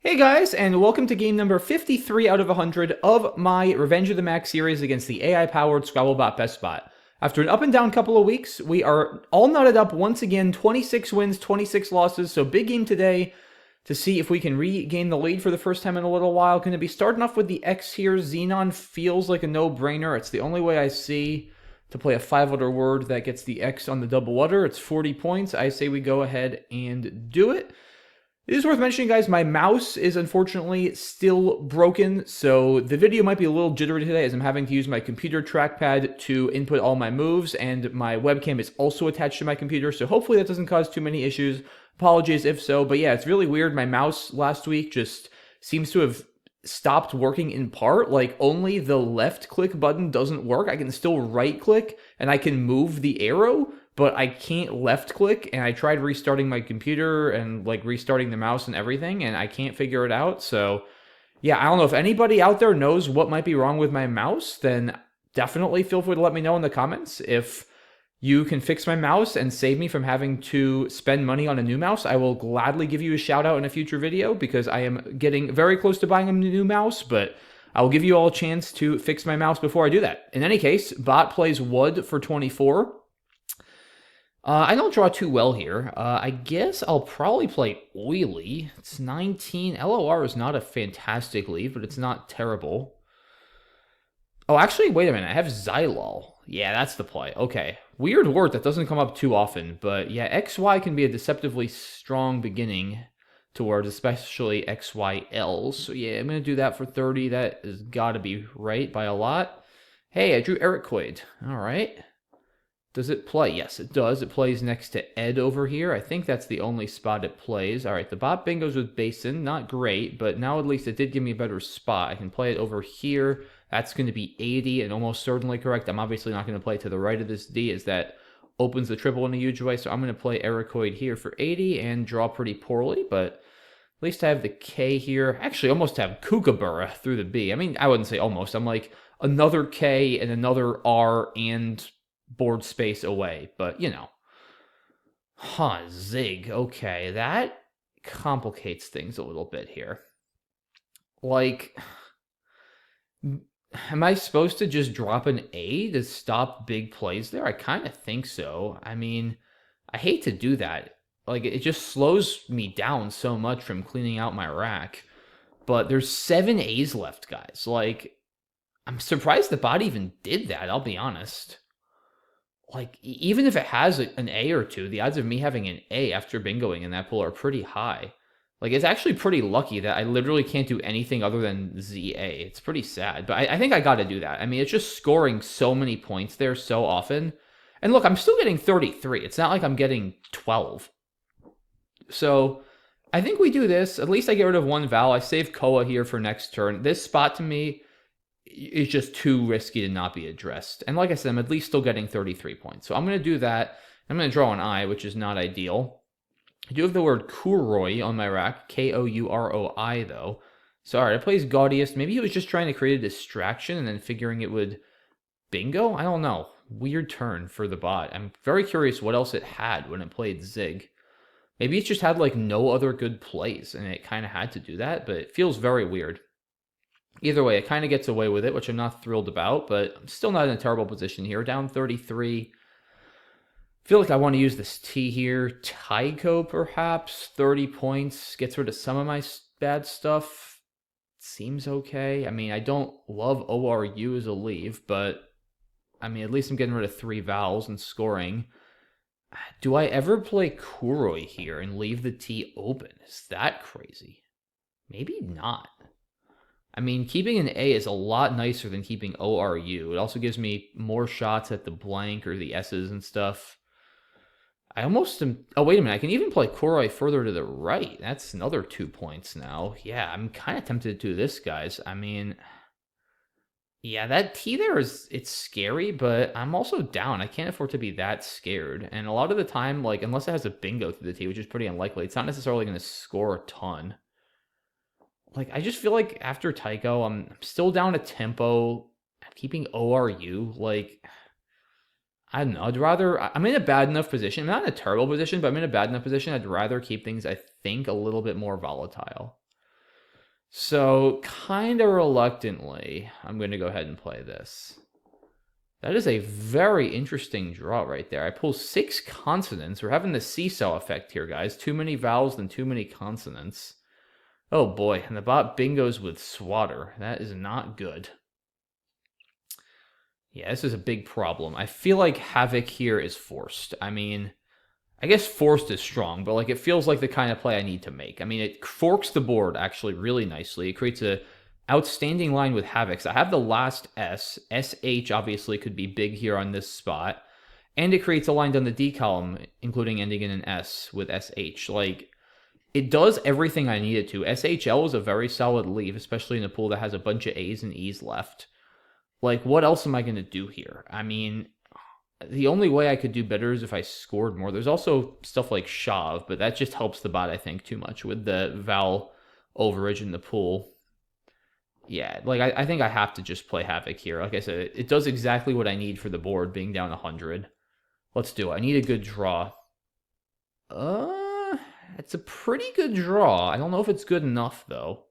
Hey guys, and welcome to game number 53 out of 100 of my Revenge of the Mack series against the AI-powered Scrabble bot BestBot. After an up and down couple of weeks, we are all knotted up once again, 26 wins, 26 losses, so big game today to see if we can regain the lead for the first time in a little while. Going to be starting off with the X here. Xenon feels like a no-brainer. It's the only way I see to play a 5-letter word that gets the X on the double letter. It's 40 points. I say we go ahead and do it. It is worth mentioning, guys, my mouse is unfortunately still broken, so the video might be a little jittery today as I'm having to use my computer trackpad to input all my moves, and my webcam is also attached to my computer, so hopefully that doesn't cause too many issues. Apologies if so, but yeah, it's really weird. My mouse last week just seems to have stopped working in part. Like, only the left click button doesn't work. I can still right click, and I can move the arrow, but I can't left click, and I tried restarting my computer and like restarting the mouse and everything, and I can't figure it out. So yeah, I don't know if anybody out there knows what might be wrong with my mouse, then definitely feel free to let me know in the comments. If you can fix my mouse and save me from having to spend money on a new mouse, I will gladly give you a shout out in a future video because I am getting very close to buying a new mouse, but I will give you all a chance to fix my mouse before I do that. In any case, bot plays wood for 24. I don't draw too well here. I guess I'll probably play oily. It's 19. LOR is not a fantastic leave, but it's not terrible. Oh, actually, wait a minute. I have Xylol. Yeah, that's the play. Okay. Weird word that doesn't come up too often, but yeah, XY can be a deceptively strong beginning towards, especially XYLs. So yeah, I'm going to do that for 30. That has got to be right by a lot. Hey, I drew Eric Quaid. All right. Does it play? Yes, it does. It plays next to Ed over here. I think that's the only spot it plays. All right, the bot bingos with Basin. Not great, but now at least it did give me a better spot. I can play it over here. That's going to be 80 and almost certainly correct. I'm obviously not going to play to the right of this D as that opens the triple in a huge way. So I'm going to play Ericoid here for 80 and draw pretty poorly, but at least I have the K here. Actually, almost have Kookaburra through the B. I mean, I wouldn't say almost. I'm like another K and another R and board space away, but you know. Zig. Okay, that complicates things a little bit here. Like, am I supposed to just drop an A to stop big plays there? I kind of think so. I mean, I hate to do that. Like, it just slows me down so much from cleaning out my rack. But there's 7 A's left, guys. Like, I'm surprised the bot even did that, I'll be honest. Like, even if it has an A or two, the odds of me having an A after bingoing in that pool are pretty high. Like, it's actually pretty lucky that I literally can't do anything other than ZA. It's pretty sad, but I think I got to do that. I mean, it's just scoring so many points there so often. And look, I'm still getting 33. It's not like I'm getting 12. So I think we do this. At least I get rid of one Val. I save Koa here for next turn. This spot to me is just too risky to not be addressed. And like I said, I'm at least still getting 33 points. So I'm going to do that. I'm going to draw an I, which is not ideal. I do have the word Kouroi on my rack, Kouroi though. So all right, it plays Gaudiest. Maybe he was just trying to create a distraction and then figuring it would bingo? I don't know. Weird turn for the bot. I'm very curious what else it had when it played Zig. Maybe it just had like no other good plays and it kind of had to do that, but it feels very weird. Either way, it kind of gets away with it, which I'm not thrilled about, but I'm still not in a terrible position here. Down 33. Feel like I want to use this T here. Tycho, perhaps. 30 points. Gets rid of some of my bad stuff. Seems okay. I mean, I don't love ORU as a leave, but I mean, at least I'm getting rid of 3 vowels and scoring. Do I ever play Kuroi here and leave the T open? Is that crazy? Maybe not. I mean, keeping an A is a lot nicer than keeping ORU. It also gives me more shots at the blank or the S's and stuff. I almost am... Oh, wait a minute. I can even play Kuroi further to the right. That's another 2 points now. Yeah, I'm kind of tempted to do this, guys. I mean... Yeah, that T there is... It's scary, but I'm also down. I can't afford to be that scared. And a lot of the time, like, unless it has a bingo through the T, which is pretty unlikely, it's not necessarily going to score a ton. Like, I just feel like after Tycho, I'm still down a tempo. I'm keeping ORU. Like, I don't know. I'd rather... I'm in a bad enough position. I'm not in a terrible position, but I'm in a bad enough position. I'd rather keep things, I think, a little bit more volatile. So, kind of reluctantly, I'm going to go ahead and play this. That is a very interesting draw right there. I pull 6 consonants. We're having the seesaw effect here, guys. Too many vowels than too many consonants. Oh boy, and the bot bingos with swatter. That is not good. Yeah, this is a big problem. I feel like Havoc here is forced. I mean, I guess forced is strong, but like it feels like the kind of play I need to make. I mean, it forks the board actually really nicely. It creates a outstanding line with Havocs. I have the last S. SH obviously could be big here on this spot. And it creates a line down the D column, including ending in an S with SH. Like, it does everything I need it to. SHL is a very solid leave, especially in a pool that has a bunch of A's and E's left. Like, what else am I going to do here? I mean, the only way I could do better is if I scored more. There's also stuff like Shav, but that just helps the bot, I think, too much with the vowel overage in the pool. Yeah, like, I think I have to just play Havoc here. Like I said, it does exactly what I need for the board, being down 100. Let's do it. I need a good draw. It's a pretty good draw. I don't know if it's good enough, though.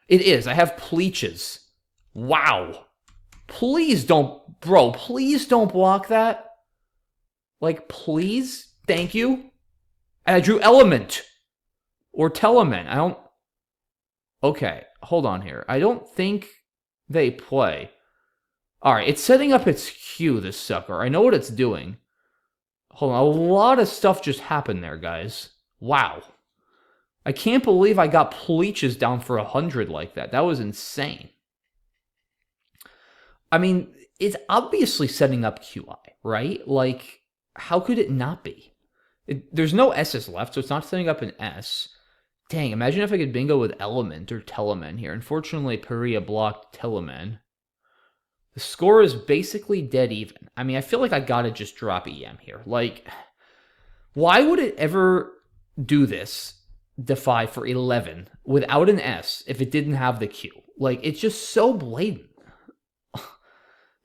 It is. I have Pleaches. Wow. Please don't... Bro, please don't block that. Like, please? Thank you. And I drew Element. Or Telemen. I don't... Okay, hold on here. I don't think they play. Alright, it's setting up its cue, this sucker. I know what it's doing. Hold on, a lot of stuff just happened there, guys. Wow. I can't believe I got Pleaches down for 100 like that. That was insane. I mean, it's obviously setting up QI, right? Like, how could it not be? There's no S's left, so it's not setting up an S. Dang, imagine if I could bingo with Element or Telemen here. Unfortunately, Perea blocked Telemen. The score is basically dead even. I mean, I feel like I gotta just drop EM here. Like, why would it ever do this, Defy, for 11 without an S if it didn't have the Q? Like, it's just so blatant.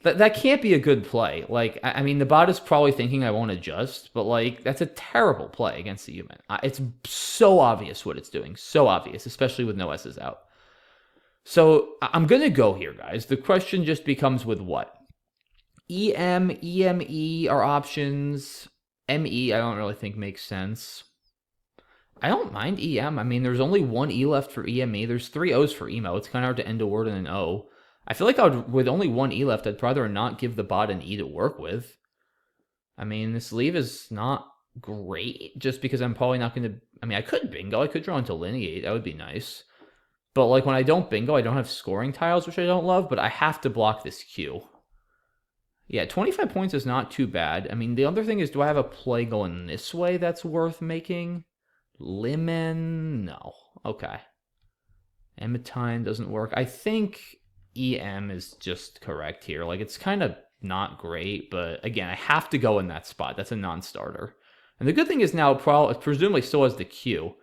That can't be a good play. Like, I mean, the bot is probably thinking I won't adjust, but, like, that's a terrible play against the human. It's so obvious what it's doing. So obvious, especially with no S's out. So, I'm going to go here, guys. The question just becomes with what? EM, EME are options. ME, I don't really think makes sense. I don't mind EM. I mean, there's only one E left for EME. There's 3 O's for emo. It's kind of hard to end a word in an O. I feel like with only one E left, I'd rather not give the bot an E to work with. I mean, this leave is not great, just because I'm probably not going to... I mean, I could bingo. I could draw into lineate. That would be nice. But, like, when I don't bingo, I don't have scoring tiles, which I don't love, but I have to block this Q. Yeah, 25 points is not too bad. I mean, the other thing is, do I have a play going this way that's worth making? Lemon? No. Okay. Emetine doesn't work. I think EM is just correct here. Like, it's kind of not great, but again, I have to go in that spot. That's a non-starter. And the good thing is now it presumably still has the Q.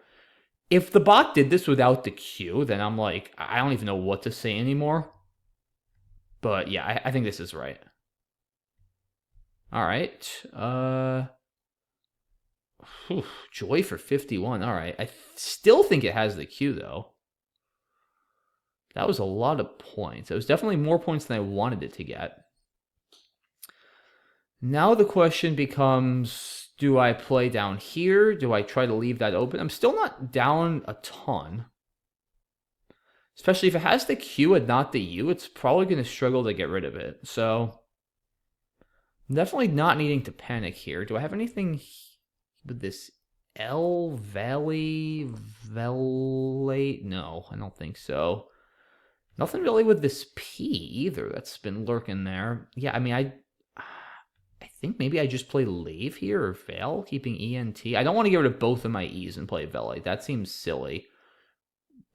If the bot did this without the Q, then I'm like, I don't even know what to say anymore. But yeah, I think this is right. All right. Joy for 51. All right. I still think it has the Q, though. That was a lot of points. It was definitely more points than I wanted it to get. Now the question becomes, do I play down here? Do I try to leave that open? I'm still not down a ton. Especially if it has the Q and not the U, it's probably going to struggle to get rid of it. So, I'm definitely not needing to panic here. Do I have anything with this L, Valley, Velate? No, I don't think so. Nothing really with this P either that's been lurking there. Yeah, I mean, I think maybe I just play Lave here or Veil, keeping ENT. I don't want to get rid of both of my E's and play Velite. That seems silly.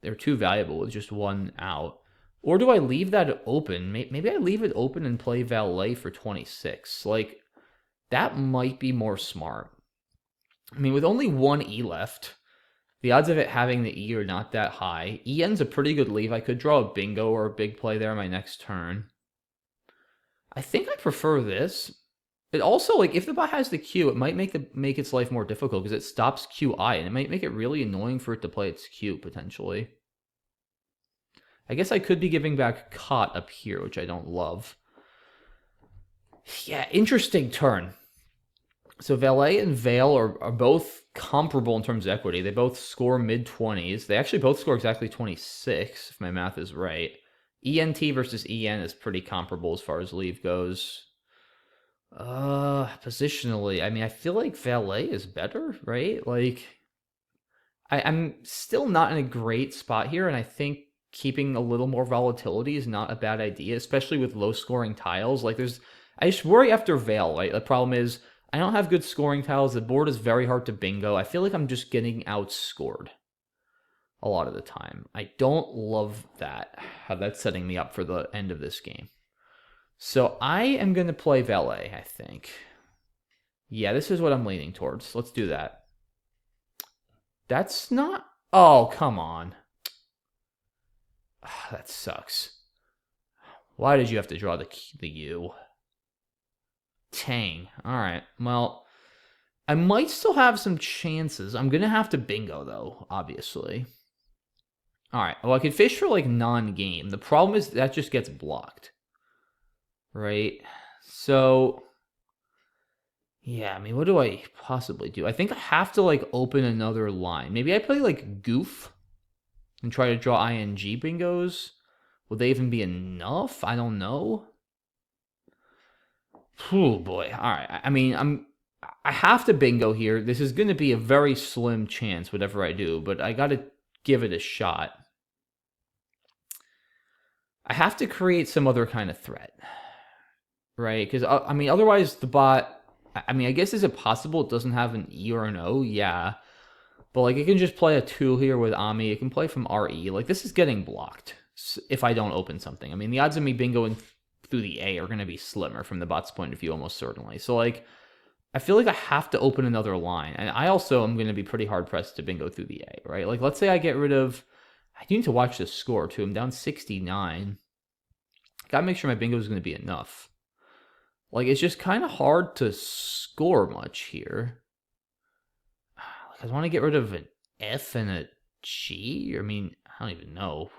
They're too valuable with just one out. Or do I leave that open? Maybe I leave it open and play Valet for 26. Like, that might be more smart. I mean, with only one E left, the odds of it having the E are not that high. EN's a pretty good leave. I could draw a bingo or a big play there my next turn. I think I prefer this. It also, like, if the bot has the Q, it might make its life more difficult because it stops QI, and it might make it really annoying for it to play its Q, potentially. I guess I could be giving back cot up here, which I don't love. Yeah, interesting turn. So Valet and Vale are both comparable in terms of equity. They both score mid-20s. They actually both score exactly 26, if my math is right. ENT versus EN is pretty comparable as far as leave goes. Positionally, I mean, I feel like Valet is better, right? Like, I'm still not in a great spot here, and I think keeping a little more volatility is not a bad idea, especially with low-scoring tiles. Like, I just worry after Vale, right? The problem is I don't have good scoring tiles. The board is very hard to bingo. I feel like I'm just getting outscored a lot of the time. I don't love that, how that's setting me up for the end of this game. So I am going to play Valet, I think. Yeah, this is what I'm leaning towards. Let's do that. That's not... Oh, come on. That sucks. Why did you have to draw the U? Tang. Alright, well... I might still have some chances. I'm going to have to bingo, though, obviously. Alright, well, I could fish for, like, non-game. The problem is that just gets blocked. Right? So... Yeah, I mean, what do I possibly do? I think I have to, like, open another line. Maybe I play, like, Goof and try to draw ING bingos. Would they even be enough? I don't know. Oh, boy. All right. I mean, I have to bingo here. This is going to be a very slim chance, whatever I do, but I got to give it a shot. I have to create some other kind of threat, right? Because, I mean, otherwise the bot... I mean, I guess is it possible it doesn't have an E or an O? Yeah. But, like, it can just play a 2 here with Ami. It can play from RE. Like, this is getting blocked if I don't open something. I mean, the odds of me bingoing through the A are going to be slimmer from the bot's point of view, almost certainly. So, like, I feel like I have to open another line. And I also am going to be pretty hard-pressed to bingo through the A, right? Like, let's say I get rid of... I need to watch this score, too. I'm down 69. Got to make sure my bingo is going to be enough. Like, it's just kind of hard to score much here. I want to get rid of an F and a G. I mean, I don't even know.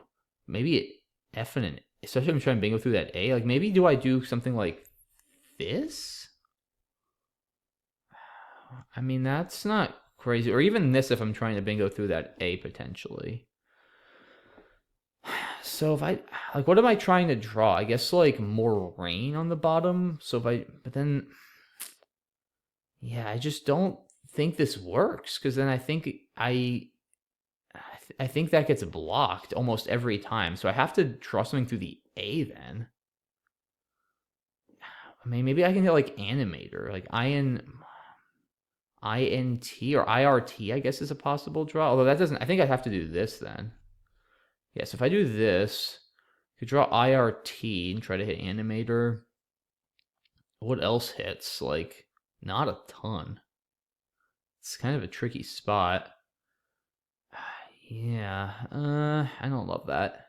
Maybe an F and an... Especially if I'm trying to bingo through that A. Like, maybe do I do something like this? I mean, that's not crazy. Or even this if I'm trying to bingo through that A, potentially. So if I... Like, what am I trying to draw? I guess, like, more rain on the bottom. So if I... But then... Yeah, I just don't think this works. Because then I think I think that gets blocked almost every time. So I have to draw something through the A then. I mean, maybe I can get, like, Animator. Like, INT or IRT, I guess, is a possible draw. Although that doesn't... I think I'd have to do this then. Yeah, so if I do this, I could draw IRT and try to hit Animator. What else hits? Like, not a ton. It's kind of a tricky spot. Yeah, I don't love that.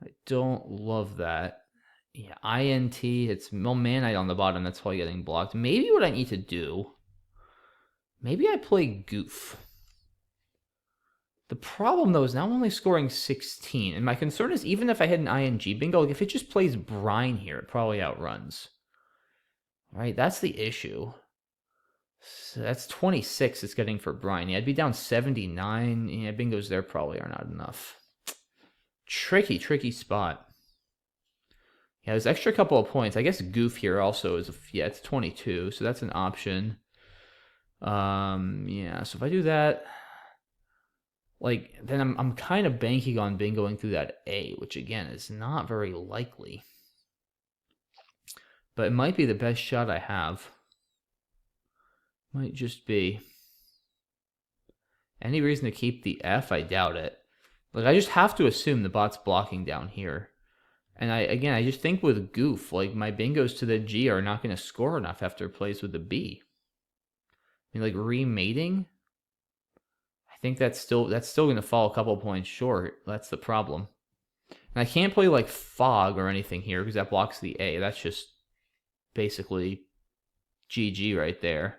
I don't love that. Yeah, INT, it's Manite on the bottom. That's probably getting blocked. Maybe what I need to do, maybe I play Goof. The problem, though, is now I'm only scoring 16. And my concern is even if I hit an ING bingo, like if it just plays Brine here, it probably outruns. All right, that's the issue. So that's 26 it's getting for Brine. Yeah, I'd be down 79. Yeah, bingos there probably are not enough. Tricky spot. Yeah, there's extra couple of points. I guess Goof here also is, yeah, it's 22, so that's an option. Yeah, so if I do that, like, then I'm kind of banking on bingoing through that A, which again is not very likely. But it might be the best shot I have. Might just be. Any reason to keep the F? I doubt it. Like, I just have to assume the bot's blocking down here. And I just think with Goof, like, my bingos to the G are not going to score enough after it plays with the B. I mean, like, remating? I think that's still going to fall a couple points short. That's the problem. And I can't play, like, Fog or anything here because that blocks the A. That's just basically GG right there.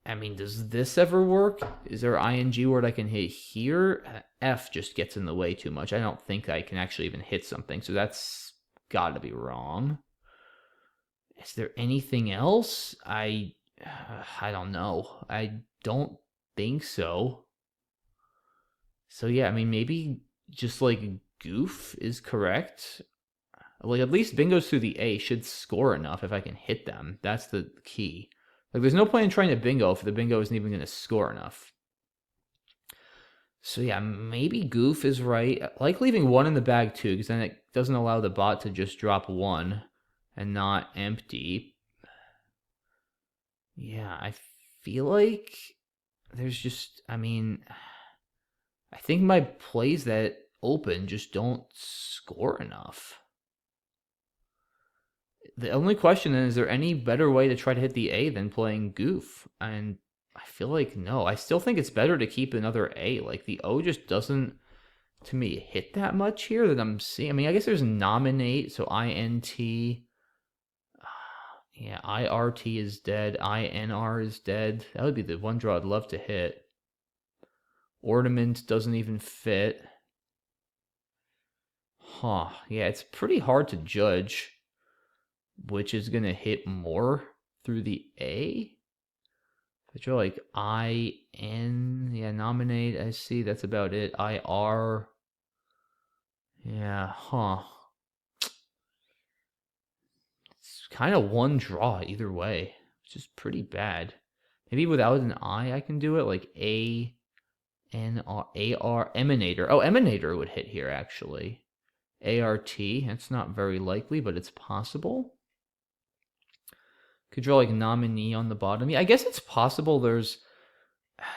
I mean, does this ever work? Is there an ing word I can hit here? F just gets in the way too much. I don't think I can actually even hit something, so that's gotta be wrong. Is there anything else? I don't know. I don't think so. So yeah, I mean, maybe just like goof is correct. Like at least bingos through the A should score enough if I can hit them. That's the key. Like there's no point in trying to bingo if the bingo isn't even going to score enough. So yeah, maybe goof is right. I like leaving one in the bag too, because then it doesn't allow the bot to just drop one and not empty. Yeah, I feel like there's just, I mean, I think my plays that open just don't score enough. The only question is there any better way to try to hit the A than playing goof? And I feel like no. I still think it's better to keep another A. Like the O just doesn't, to me, hit that much here that I'm seeing. I mean, I guess there's nominate, so INT. Yeah, IRT is dead. INR is dead. That would be the one draw I'd love to hit. Ornament doesn't even fit. Huh. Yeah, it's pretty hard to judge which is going to hit more through the A. I draw like IN, yeah, nominate, I see, that's about it. IR, yeah, huh. It's kind of one draw either way, which is pretty bad. Maybe without an I can do it, like AR, Emanator. Oh, Emanator would hit here, actually. ART, that's not very likely, but it's possible. Could draw like nominee on the bottom. Yeah, I guess it's possible there's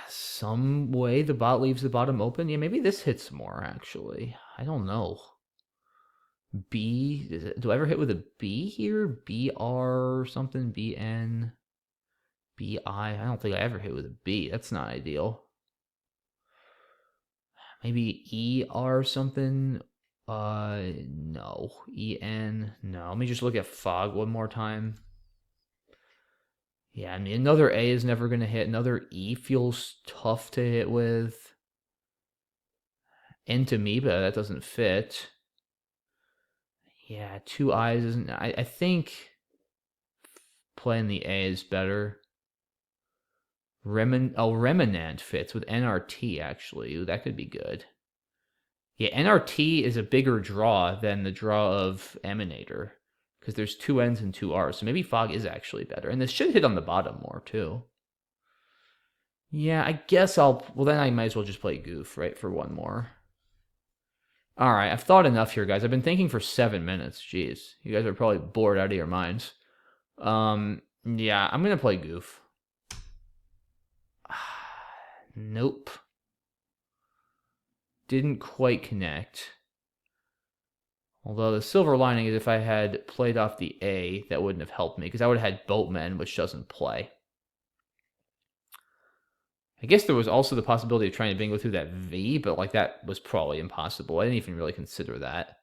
some way the bot leaves the bottom open. Yeah, maybe this hits more, actually. I don't know. B, do I ever hit with a B here? BR something? BN? BI? I don't think I ever hit with a B. That's not ideal. Maybe ER something? No. EN? No. Let me just look at fog one more time. Yeah, I mean, another A is never going to hit. Another E feels tough to hit with. Entamoeba, that doesn't fit. Yeah, two I's isn't. I think playing the A is better. Remnant fits with NRT, actually. Ooh, that could be good. Yeah, NRT is a bigger draw than the draw of Emanator, because there's two N's and two R's. So maybe Fog is actually better. And this should hit on the bottom more, too. Yeah, I guess I'll... Well, then I might as well just play Goof, right, for one more. All right, I've thought enough here, guys. I've been thinking for 7 minutes. Jeez, you guys are probably bored out of your minds. Yeah, I'm going to play Goof. Nope. Didn't quite connect. Although the silver lining is if I had played off the A, that wouldn't have helped me, because I would have had Boatman, which doesn't play. I guess there was also the possibility of trying to bingo through that V, but like that was probably impossible. I didn't even really consider that.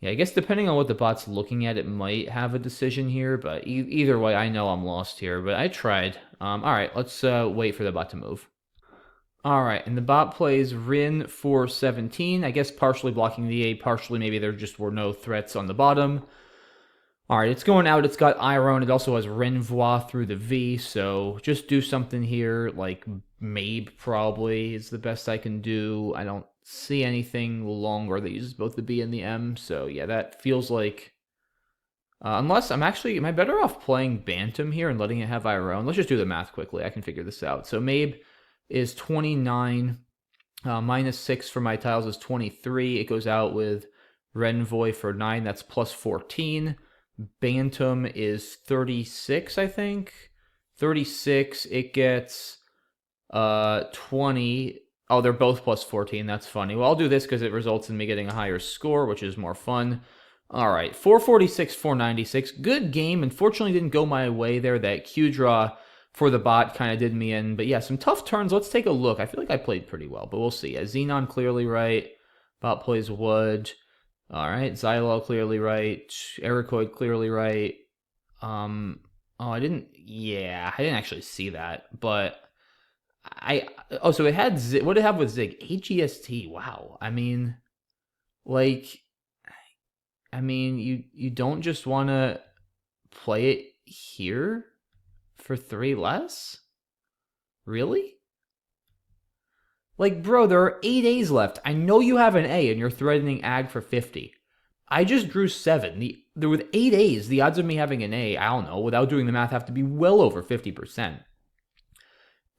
Yeah, I guess depending on what the bot's looking at, it might have a decision here, but either way, I know I'm lost here, but I tried. All right, let's wait for the bot to move. All right, and the bot plays Rin for 17. I guess partially blocking the A, partially maybe there just were no threats on the bottom. All right, it's going out. It's got Iron. It also has Renvoi through the V, so just do something here, like Mabe probably is the best I can do. I don't see anything longer that uses both the B and the M, so yeah, that feels like... unless am I better off playing Bantam here and letting it have Iron? Let's just do the math quickly. I can figure this out. So Mabe is 29, minus 6 for my tiles is 23. It goes out with Renvoi for 9. That's plus 14. Bantam is 36, I think. 36. It gets 20. Oh, they're both plus 14. That's funny. Well, I'll do this because it results in me getting a higher score, which is more fun. All right, 446, 496. Good game. Unfortunately, didn't go my way there. That Q draw for the bot kind of did me in. But yeah, some tough turns. Let's take a look. I feel like I played pretty well, but we'll see. Xenon clearly right. Bot plays Wood. All right, Xylol clearly right. Ericoid clearly right. Oh, I didn't. Yeah, I didn't actually see that, but I. Oh, so it had what did it have with Zig? AGST. Wow. Like, you don't just want to play it here for 3 less? Really? Like, bro, there are 8 A's left. I know you have an A and you're threatening ag for 50. I just drew 7. There with 8 A's, the odds of me having an A, I don't know, without doing the math, have to be well over 50%.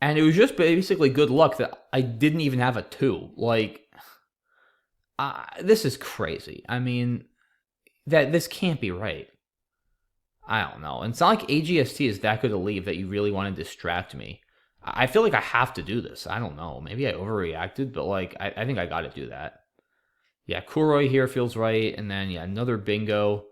And it was just basically good luck that I didn't even have a 2. Like, this is crazy. That this can't be right. I don't know. And it's not like AGST is that good a leave that you really want to distract me. I feel like I have to do this. I don't know. Maybe I overreacted, but like I think I got to do that. Yeah, Kuroi here feels right, and then yeah, another bingo.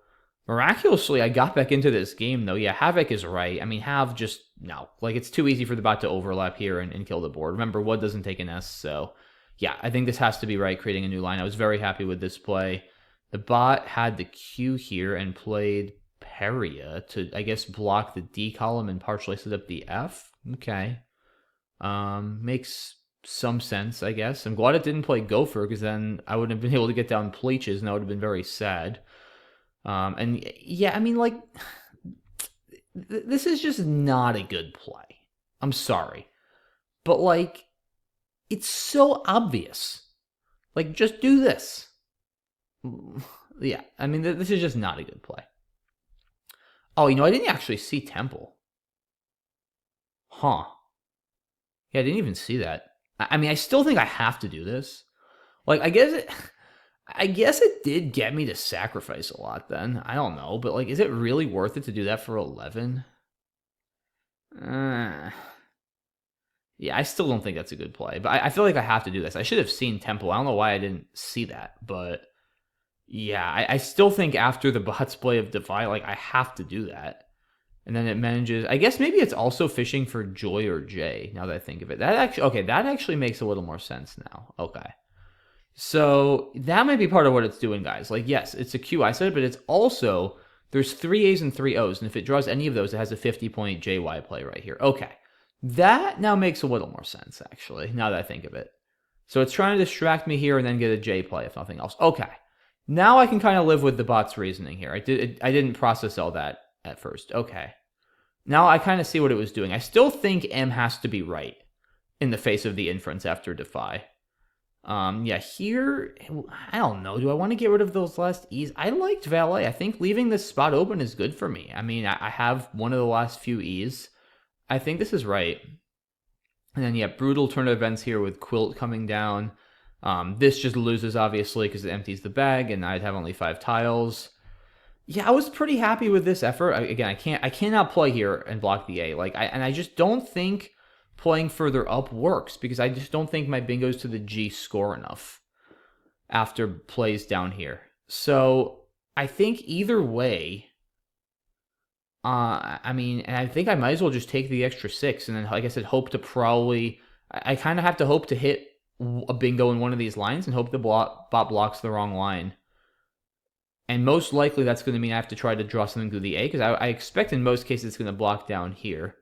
Miraculously, I got back into this game though. Yeah, Havoc is right. Have just no. Like it's too easy for the bot to overlap here and kill the board. Remember, Wood doesn't take an S, so yeah, I think this has to be right, creating a new line. I was very happy with this play. The bot had the Q here and played Peria to, I guess, block the D column and partially set up the F. Okay. Makes some sense, I guess. I'm glad it didn't play Gopher, because then I wouldn't have been able to get down Pleaches, and that would have been very sad. And yeah, like, this is just not a good play. I'm sorry. But, like, it's so obvious. Like, just do this. Yeah, this is just not a good play. Oh, I didn't actually see Temple. Huh. Yeah, I didn't even see that. I still think I have to do this. Like, I guess it did get me to sacrifice a lot then. I don't know, but like, is it really worth it to do that for 11? Yeah, I still don't think that's a good play, but I feel like I have to do this. I should have seen Temple. I don't know why I didn't see that, but yeah, I still think after the bot's play of Defy, like, I have to do that. And then it manages, I guess maybe it's also fishing for Joy or J, now that I think of it. That actually makes a little more sense now. Okay. So that might be part of what it's doing, guys. Like, yes, it's a Q I set, but it's also, there's 3 A's and 3 O's, and if it draws any of those, it has a 50-point JY play right here. Okay. That now makes a little more sense, actually, now that I think of it. So it's trying to distract me here and then get a J play, if nothing else. Okay. Now I can kind of live with the bot's reasoning here. I didn't process all that at first. Okay. Now I kind of see what it was doing. I still think M has to be right in the face of the inference after Defy. Yeah, here, I don't know. Do I want to get rid of those last E's? I liked Valet. I think leaving this spot open is good for me. I have one of the last few E's. I think this is right. And then, yeah, brutal turn of events here with Quilt coming down. This just loses, obviously, because it empties the bag, and I'd have only 5 tiles. Yeah, I was pretty happy with this effort. Again, I cannot play here and block the A. I just don't think playing further up works, because I just don't think my bingos to the G score enough after plays down here. So I think either way, and I think I might as well just take the extra 6, and then, like I said, hope to probably, I kind of have to hope to hit a bingo in one of these lines and hope the bot blocks the wrong line. And most likely that's going to mean I have to try to draw something through the A, because I expect in most cases it's going to block down here.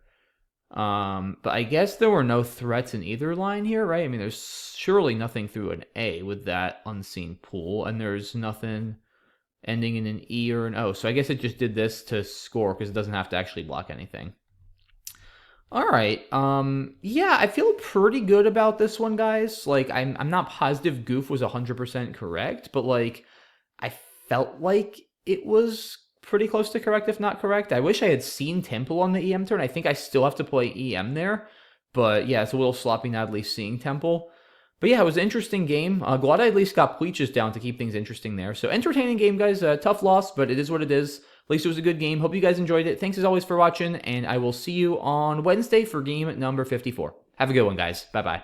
But I guess there were no threats in either line here, right? There's surely nothing through an A with that unseen pool, and there's nothing ending in an E or an O. So I guess it just did this to score, because it doesn't have to actually block anything. All right. Yeah, I feel pretty good about this one, guys. Like, I'm not positive Goof was 100% correct, but like, I felt like it was pretty close to correct, if not correct. I wish I had seen Temple on the EM turn. I think I still have to play EM there. But yeah, it's a little sloppy not at least seeing Temple. But yeah, it was an interesting game. Glad I at least got Pleaches down to keep things interesting there. So entertaining game, guys. Tough loss, but it is what it is. At least it was a good game. Hope you guys enjoyed it. Thanks as always for watching, and I will see you on Wednesday for game number 54. Have a good one, guys. Bye-bye.